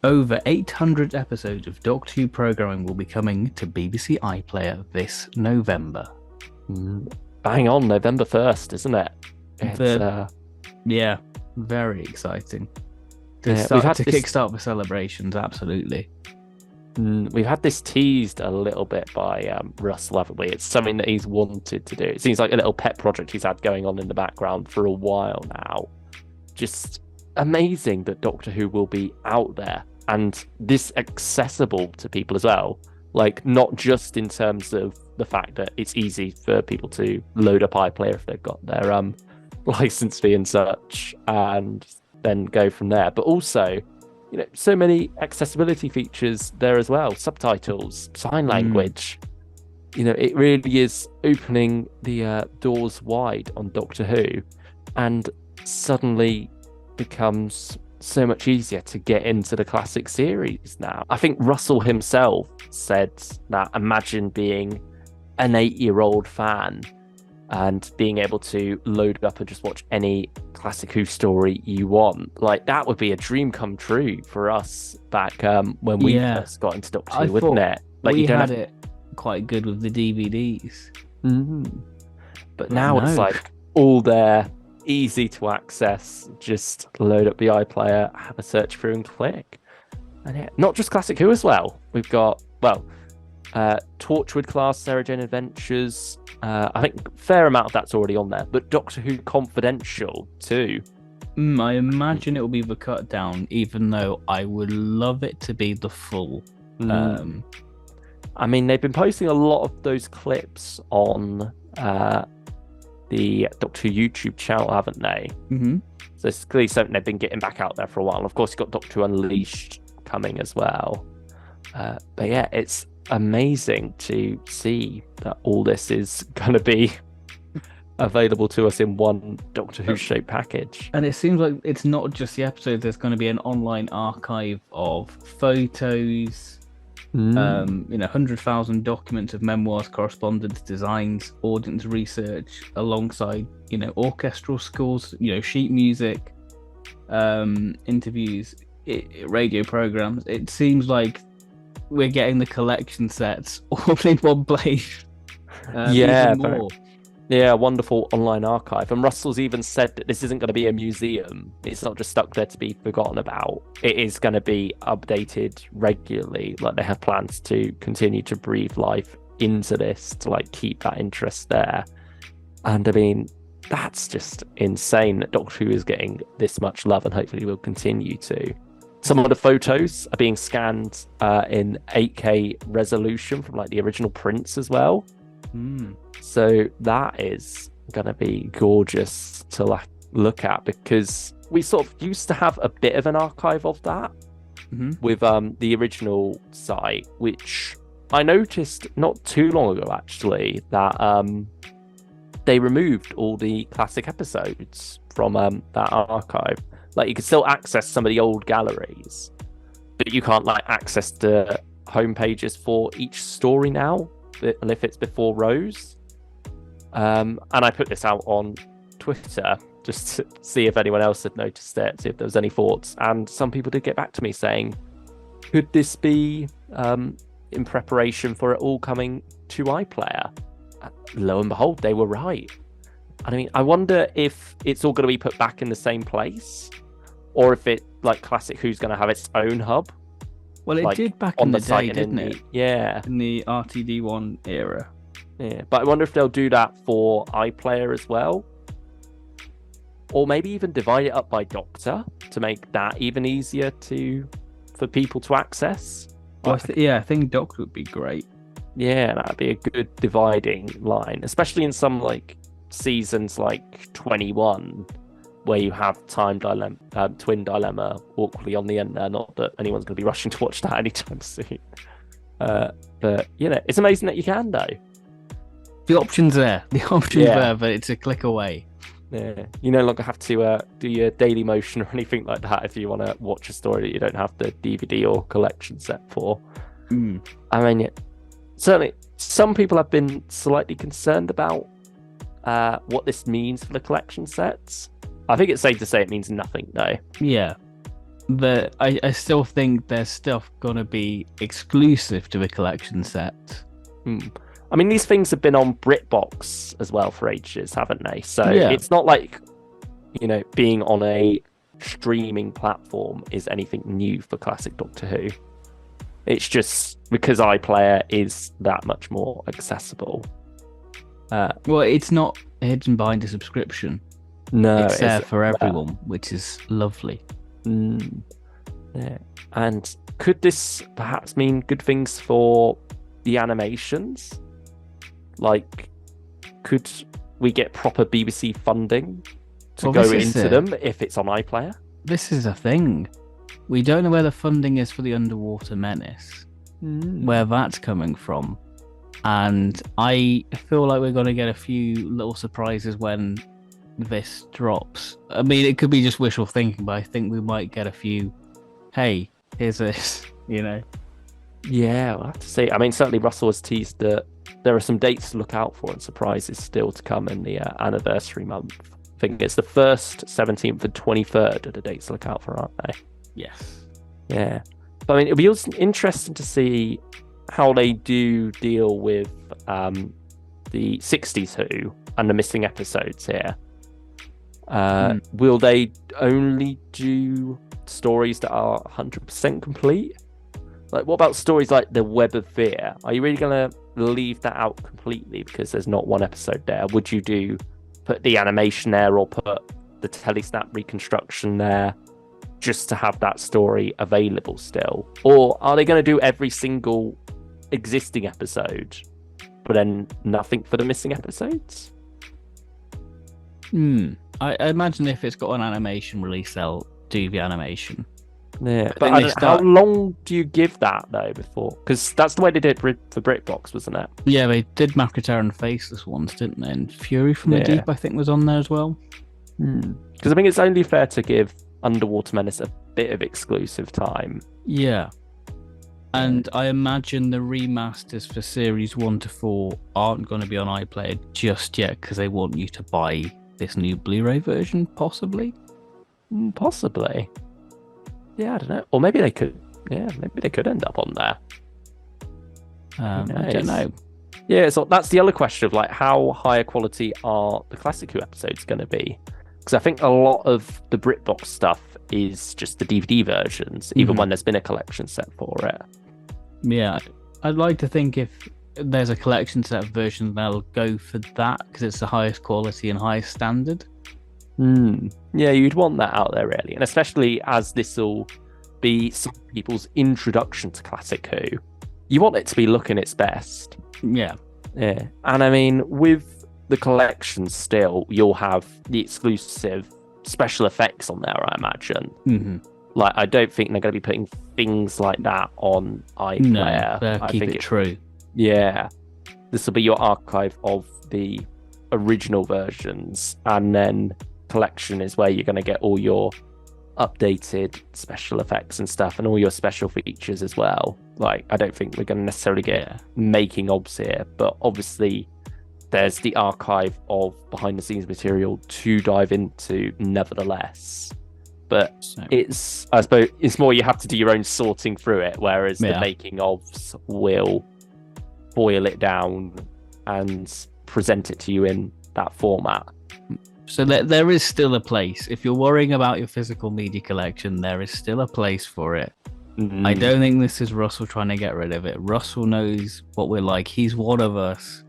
Over 800 episodes of Doctor Who programming will be coming to BBC iPlayer this November. Bang on, November 1st, isn't it? It's The Yeah, very exciting to yeah, we've start had to this kickstart the celebrations. Absolutely. we've had this teased a little bit by Russell, haven't we? It's something that he's wanted to do. It seems like a little pet project he's had going on in the background for a while now. Just amazing that Doctor Who will be out there and this accessible to people as well. Like, not just in terms of the fact that it's easy for people to load up iPlayer if they've got their license fee and such, and then go from there, but also, so many accessibility features there as well: subtitles, sign language. It really is opening the doors wide on Doctor Who, and suddenly becomes so much easier to get into the classic series now. I think Russell himself said that imagine being an 8-year-old fan and being able to load up and just watch any classic Who story you want. Like, that would be a dream come true for us back when we first got into Doctor I Who, wouldn't thought it? Like, we you don't had have. it quite good with the DVDs. But But now it's no. like all there, easy to access. Just load up the iPlayer, have a search through, and click. And yeah, not just classic Who as well. We've got Torchwood class, Sarah Jane Adventures. I think a fair amount of that's already on there, but Doctor Who Confidential too. I imagine it will be the cut down, even though I would love it to be the full. I mean, they've been posting a lot of those clips on the Doctor Who YouTube channel, haven't they? So it's clearly something they've been getting back out there for a while. And of course, you've got Doctor Who Unleashed coming as well. But yeah, it's amazing to see that all this is going to be available to us in one Doctor Who shaped package. And it seems like it's not just the episodes. There's going to be an online archive of photos, 100,000 documents of memoirs, correspondence, designs, audience research, alongside, orchestral scores, sheet music, interviews, radio programs. It seems like we're getting the collection sets all in one place. Yeah, even more. Yeah, wonderful online archive. And Russell's even said that this isn't going to be a museum. It's not just stuck there to be forgotten about. It is going to be updated regularly. Like, they have plans to continue to breathe life into this to keep that interest there. And I mean, that's just insane that Doctor Who is getting this much love, and hopefully will continue to. Some of the photos are being scanned in 8K resolution from the original prints as well. So that is going to be gorgeous to look at, because we sort of used to have a bit of an archive of that with the original site, which I noticed not too long ago, actually, that they removed all the classic episodes from that archive. You can still access some of the old galleries, but you can't access the homepages for each story now, and if it's before Rose. And I put this out on Twitter just to see if anyone else had noticed it, see if there was any thoughts. And some people did get back to me saying, could this be in preparation for it all coming to iPlayer? Lo and behold, they were right. I mean, I wonder if it's all going to be put back in the same place, or if it, Classic Who's going to have its own hub. Well, it did back in the day, didn't it? Yeah. In the RTD1 era. Yeah, but I wonder if they'll do that for iPlayer as well. Or maybe even divide it up by Doctor to make that even easier for people to access. Well, I think Doctor would be great. Yeah, that'd be a good dividing line, especially in some seasons like 21, where you have Twin Dilemma awkwardly on the end there. Not that anyone's going to be rushing to watch that anytime soon. But it's amazing that you can, though. The option's there. But it's a click away. Yeah, you no longer have to do your Daily Motion or anything like that if you want to watch a story that you don't have the DVD or collection set for. I mean, certainly some people have been slightly concerned about what this means for the collection sets. I think it's safe to say it means nothing, though. Yeah. I still think there's stuff gonna be exclusive to the collection set. Hmm. I mean, these things have been on BritBox as well for ages, haven't they? So Yeah. it's not like, being on a streaming platform is anything new for classic Doctor Who. It's just because iPlayer is that much more accessible. Well, it's not hidden behind a subscription. No, It's there for yeah. everyone, which is lovely. Yeah. And could this perhaps mean good things for the animations? Like, could we get proper BBC funding to Well, go this is into it. them if it's on iPlayer? This is a thing. We don't know where the funding is for the Underwater Menace, where that's coming from. And I feel like we're going to get a few little surprises when this drops. I mean, it could be just wishful thinking, but I think we might get a few, hey, here's this, Yeah, we'll have to see. I mean, certainly Russell has teased that there are some dates to look out for and surprises still to come in the anniversary month. I think it's the 1st, 17th, and 23rd are the dates to look out for, aren't they? Yes. Yeah. But I mean, it'll be also interesting to see how they do deal with the 60s Who and the missing episodes here. Will they only do stories that are 100% complete? Like, what about stories like The Web of Fear? Are you really going to leave that out completely because there's not one episode there? Would you put the animation there or put the telesnap reconstruction there just to have that story available still? Or are they going to do every single existing episode, but then nothing for the missing episodes? I imagine if it's got an animation release, they'll do the animation. Yeah, but how long do you give that though before? Because that's the way they did for BritBox, wasn't it? Yeah, they did Macroterra and Faceless ones, didn't they? And Fury from the Deep, I think, was on there as well. Because I think it's only fair to give Underwater Menace a bit of exclusive time. Yeah. And I imagine the remasters for series 1 to 4 aren't going to be on iPlayer just yet because they want you to buy this new Blu-ray version, possibly. Possibly. Yeah, I don't know. Or maybe they could. Yeah, maybe they could end up on there. I don't know. Yeah, so that's the other question of like how higher quality are the Classic Who episodes going to be? Because I think a lot of the BritBox stuff is just the DVD versions, even when there's been a collection set for it. Yeah, I'd like to think if there's a collection set version, they'll go for that because it's the highest quality and highest standard. Yeah, you'd want that out there, really. And especially as this will be some people's introduction to Classic Who, you want it to be looking its best. Yeah. Yeah. And I mean, with the collection still, you'll have the exclusive special effects on there, I imagine. Like, I don't think they're going to be putting things like that on iPlayer. No, keep it true. Yeah. This will be your archive of the original versions, and then collection is where you're going to get all your updated special effects and stuff and all your special features as well. Like, I don't think we're going to necessarily get making ofs here, but obviously there's the archive of behind the scenes material to dive into nevertheless. But I suppose it's more you have to do your own sorting through it, whereas the making ofs will boil it down and present it to you in that format. So there is still a place. If you're worrying about your physical media collection, there is still a place for it. I don't think this is Russell trying to get rid of it. Russell knows what we're like. He's one of us.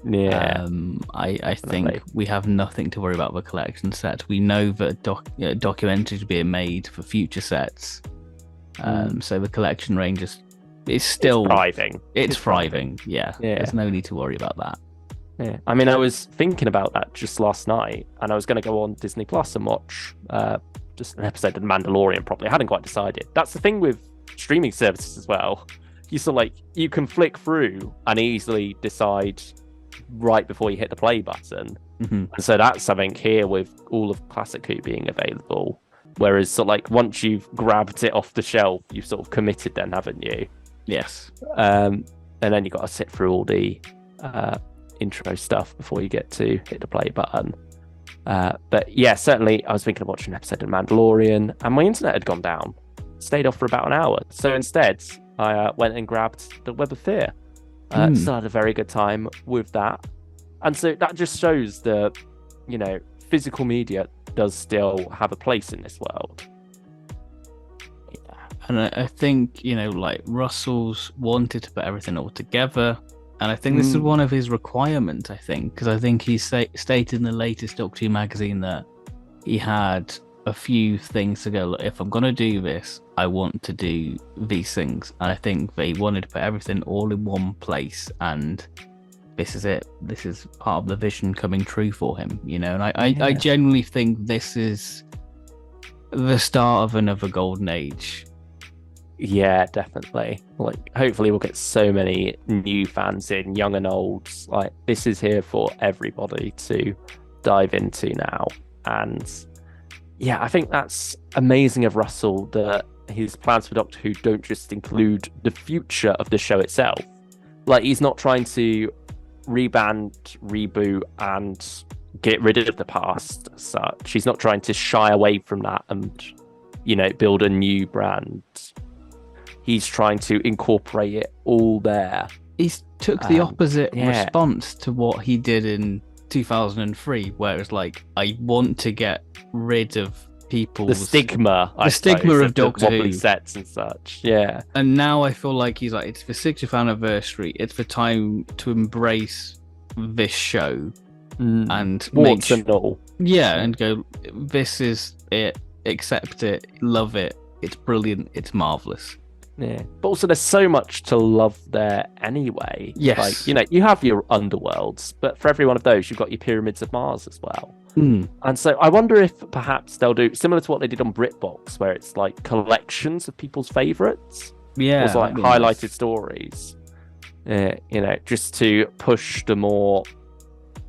Yeah. I think we have nothing to worry about the collection set. We know that documentaries are being made for future sets. So the collection range is still thriving. It's thriving. Yeah. There's no need to worry about that. Yeah, I mean, I was thinking about that just last night, and I was going to go on Disney Plus and watch just an episode of The Mandalorian properly. I hadn't quite decided. That's the thing with streaming services as well. You can flick through and easily decide right before you hit the play button. And so that's something here with all of Classic Who being available. Whereas once you've grabbed it off the shelf, you've sort of committed then, haven't you? Yes. And then you've got to sit through all the intro stuff before you get to hit the play button. But yeah, certainly I was thinking of watching an episode of Mandalorian and my internet had gone down. stayed off for about an hour. So instead, I went and grabbed the Web of Fear. Still had a very good time with that. And so that just shows that, physical media does still have a place in this world. And I think, like Russell's wanted to put everything all together. And I think this is one of his requirements, I think, because I think he stated in the latest Doctor Who magazine that he had a few things to go, look, if I'm going to do this, I want to do these things. And I think they wanted to put everything all in one place. And this is it. This is part of the vision coming true for him, And I genuinely think this is the start of another golden age. Yeah, definitely. Like, hopefully we'll get so many new fans in, young and old. Like, this is here for everybody to dive into now. And yeah, I think that's amazing of Russell that his plans for Doctor Who don't just include the future of the show itself. Like, he's not trying to reband, reboot, and get rid of the past as such. He's not trying to shy away from that and, build a new brand. He's trying to incorporate it all there. He took the opposite response to what he did in 2003, where it was like, I want to get rid of people's... The stigma of Doctor Who. Wobbly sets and such, yeah. And now I feel like he's like, it's the 60th anniversary, it's the time to embrace this show and warts and all. Yeah, and go, this is it, accept it, love it, it's brilliant, it's marvellous. Yeah, but also there's so much to love there anyway. Yes. Like, you have your underworlds, but for every one of those, you've got your pyramids of Mars as well. And so I wonder if perhaps they'll do similar to what they did on BritBox, where it's like collections of people's favourites. Yeah. Or like highlighted stories. Just to push the more,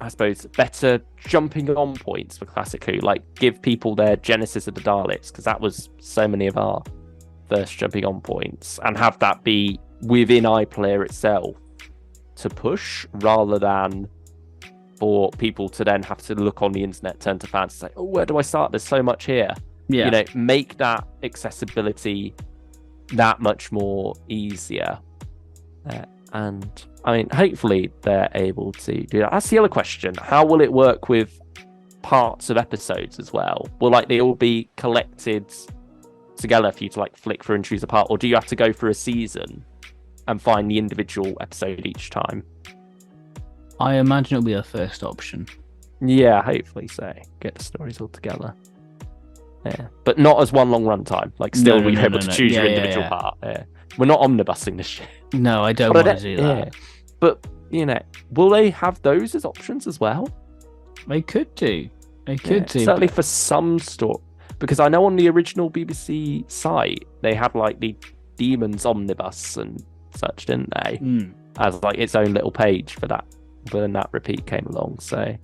I suppose, better jumping on points for Classic Who. Like, give people their Genesis of the Daleks, because that was so many of our first jumping on points, and have that be within iPlayer itself to push, rather than for people to then have to look on the internet, turn to fans and say, oh, where do I start? There's so much here. Yeah. Make that accessibility that much more easier. And I mean, hopefully they're able to do that. That's the other question. How will it work with parts of episodes as well? Will they all be collected together for you to flick through and choose a part, or do you have to go through a season and find the individual episode each time? I imagine it'll be a first option. Yeah, hopefully so. Get the stories all together. Yeah, but not as one long run time. Still, we're able to choose your individual part. Yeah. We're not omnibusing this shit. No, I don't want to do that. Yeah. But will they have those as options as well? They could do. Certainly for some story. Because I know on the original BBC site, they had the Demons Omnibus and such, didn't they? As its own little page for that, when that repeat came along. So,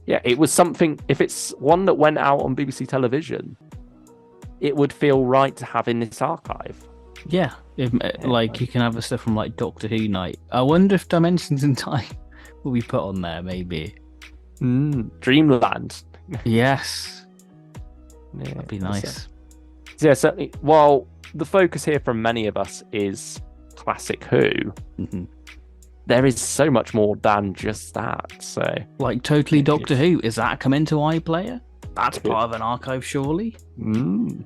yeah, it was something. If it's one that went out on BBC television, it would feel right to have in this archive. Yeah, you can have the stuff from Doctor Who Night. I wonder if Dimensions in Time will be put on there, maybe. Dreamland. Yes. Yeah, that'd be nice. Yeah, certainly. While the focus here from many of us is Classic Who, there is so much more than just that. So, totally Doctor Who, is that come into iPlayer? That's part of an archive, surely. And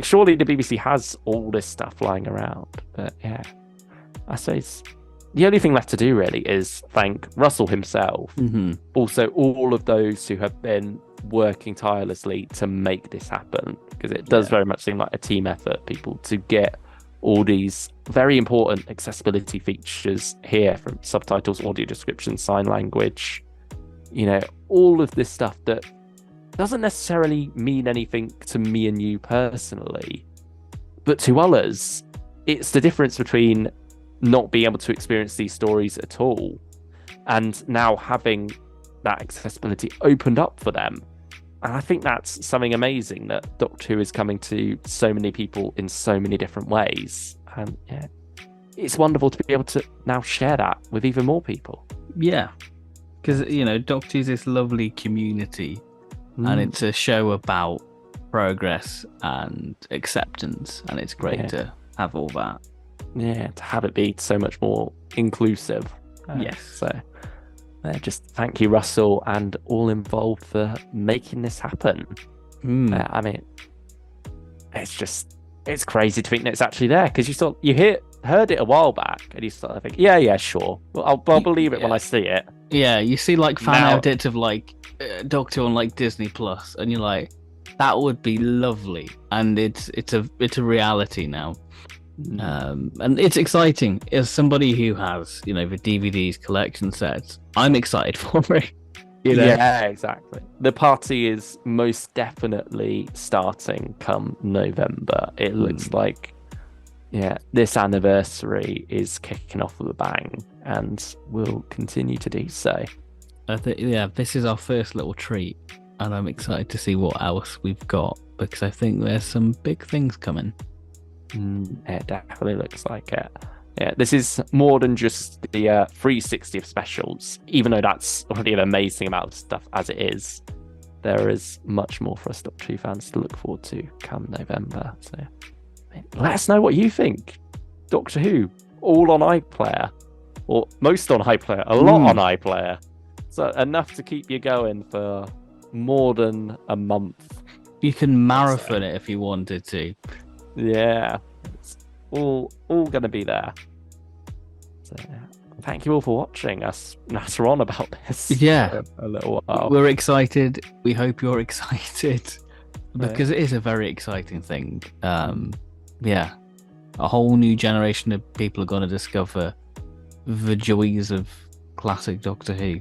surely the BBC has all this stuff lying around. But yeah, I suppose the only thing left to do really is thank Russell himself. Also, all of those who have been working tirelessly to make this happen, because it does very much seem like a team effort, people, to get all these very important accessibility features here, from subtitles, audio description, sign language, all of this stuff that doesn't necessarily mean anything to me and you personally, but to others, it's the difference between not being able to experience these stories at all and now having that accessibility opened up for them. And I think that's something amazing that Doctor Who is coming to so many people in so many different ways. And yeah, it's wonderful to be able to now share that with even more people. Yeah, because Doctor Who's this lovely community, and it's a show about progress and acceptance, and it's great to have all that. Yeah, to have it be so much more inclusive. Yes. So just thank you, Russell, and all involved for making this happen. I mean, it's crazy to think that it's actually there, because you heard it a while back and you sort of think, yeah, sure. Well, I'll believe it when I see it. Yeah, you see like fan edits of like Doctor on like Disney Plus, and you're like, that would be lovely, and it's a reality now. And it's exciting. As somebody who has, the DVDs collection sets, I'm excited for it. Yeah, exactly. The party is most definitely starting come November. It looks like, this anniversary is kicking off with a bang, and will continue to do so. I think, this is our first little treat, and I'm excited to see what else we've got, because I think there's some big things coming. It definitely looks like it. Yeah, this is more than just the 360th specials, even though that's already an amazing amount of stuff as it is. There is much more for us Doctor Who fans to look forward to come November. So let us know what you think. Doctor Who, all on iPlayer, or most on iPlayer, a lot on iPlayer. So enough to keep you going for more than a month. You can marathon it if you wanted to. Yeah, it's all going to be there. So thank you all for watching us natter on about this. Yeah, for a little while. We're excited. We hope you're excited, because it is a very exciting thing. A whole new generation of people are going to discover the joys of classic Doctor Who.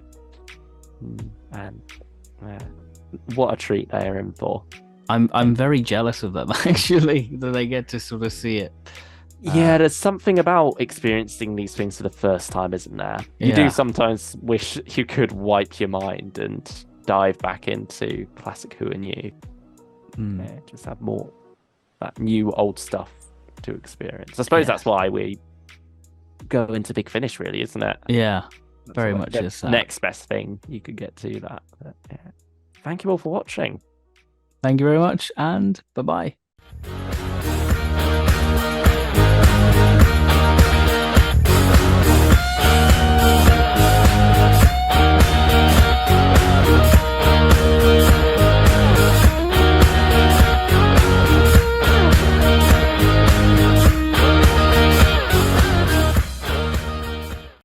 And what a treat they are in for. I'm very jealous of them, actually, that they get to sort of see it. Yeah, there's something about experiencing these things for the first time, isn't there? You do sometimes wish you could wipe your mind and dive back into classic Who and You. Just have more that new old stuff to experience. I suppose that's why we go into Big Finish, really, isn't it? Yeah, that's very much is that. Next best thing you could get to that. But, thank you all for watching. Thank you very much, and bye-bye.